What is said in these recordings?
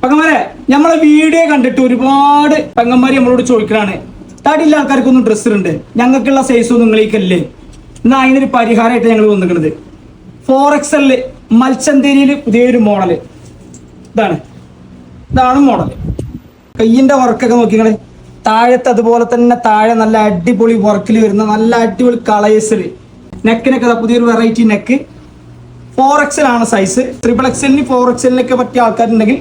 പെങ്ങന്മാരെ, നമ്മളെ വീഡിയോ കണ്ടിട്ട് ഒരുപാട് പെങ്ങന്മാര് നമ്മളോട് ചോദിക്കലാണ്, തടിയുള്ള ആൾക്കാർക്കൊന്നും ഡ്രസ്സ് ഉണ്ട്, ഞങ്ങൾക്കുള്ള സൈസൊന്നും നിങ്ങളേക്കല്ലേ? എന്നാൽ അതിനൊരു പരിഹാരമായിട്ട് ഞങ്ങൾ വന്നിരിക്കുന്നത് 4XL മൽച്ചന്തേരിയിൽ പുതിയൊരു മോഡല്. ഇതാണ് മോഡൽ. കയ്യിന്റെ വർക്കൊക്കെ നോക്കിങ്ങള്, താഴത്ത് അതുപോലെ തന്നെ താഴെ നല്ല അടിപൊളി വർക്കിൽ വരുന്ന നല്ല അടിപൊളി കളേഴ്സിൽ, നെക്കിനൊക്കെ പുതിയൊരു വെറൈറ്റി നെക്ക്. 4XL ആണ് സൈസ്. 3XL 4XL പറ്റിയ ആൾക്കാരുണ്ടെങ്കിൽ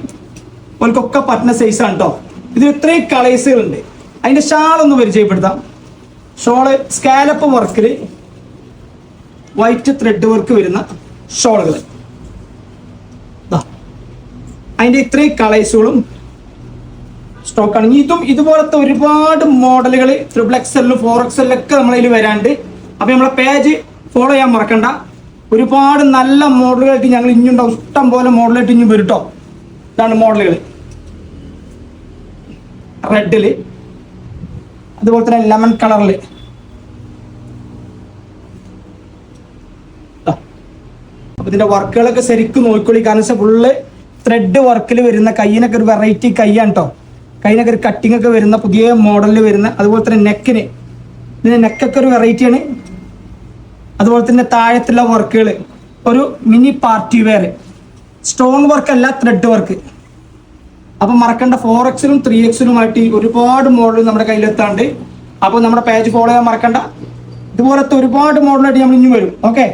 അവർക്കൊക്കെ പറ്റുന്ന സൈസാണ് കേട്ടോ. ഇതിൽ ഇത്രയും കളേഴ്സുകളുണ്ട്. അതിന്റെ ഷാളൊന്ന് പരിചയപ്പെടുത്താം. ഷോള് സ്കാലപ്പ് വർക്കിൽ വൈറ്റ് ത്രെഡ് വർക്ക് വരുന്ന ഷോളുകൾ. അതിന്റെ ഇത്രയും കളേഴ്സുകളും സ്റ്റോക്കാണ്. ഇതും ഇതുപോലത്തെ ഒരുപാട് മോഡലുകൾ 3XL 4XL ഒക്കെ നമ്മളതിൽ വരാണ്ട്. അപ്പൊ നമ്മളെ പേജ് ഫോളോ ചെയ്യാൻ മറക്കണ്ട. ഒരുപാട് നല്ല മോഡലുകളായിട്ട് ഞങ്ങൾ ഇനിയുണ്ടാവും. ഇഷ്ടം പോലെ മോഡലായിട്ട് ഇനിയും വരും കേട്ടോ. ഇതാണ് മോഡലുകൾ. റെഡില്, അതുപോലെ തന്നെ ലെമൺ കളറില്. അപ്പൊ ഇതിന്റെ വർക്കുകളൊക്കെ ശരിക്കും നോക്കിക്കോളി. കാരണം ഫുള്ള് ത്രെഡ് വർക്കിൽ വരുന്ന, കയ്യിനൊക്കെ ഒരു വെറൈറ്റി കൈയാണ് കേട്ടോ. കയ്യിനൊക്കെ ഒരു കട്ടിങ് ഒക്കെ വരുന്ന പുതിയ മോഡലിൽ വരുന്ന. അതുപോലെ തന്നെ നെക്കിന്, ഇതിന്റെ നെക്കൊക്കെ ഒരു വെറൈറ്റിയാണ്. അതുപോലെ തന്നെ താഴത്തുള്ള വർക്കുകൾ ഒരു mini party wear, stone work അല്ല, ത്രെഡ് വർക്ക്. അപ്പൊ മറക്കണ്ട, 4XL 3XL ഒരുപാട് മോഡൽ നമ്മുടെ കയ്യിലെത്താണ്ട്. അപ്പൊ നമ്മുടെ പേജ് ഫോളോ ചെയ്യാൻ മറക്കണ്ട. ഇതുപോലത്തെ ഒരുപാട് മോഡലായിട്ട് നമ്മൾ ഇനി വരും. ഓക്കെ.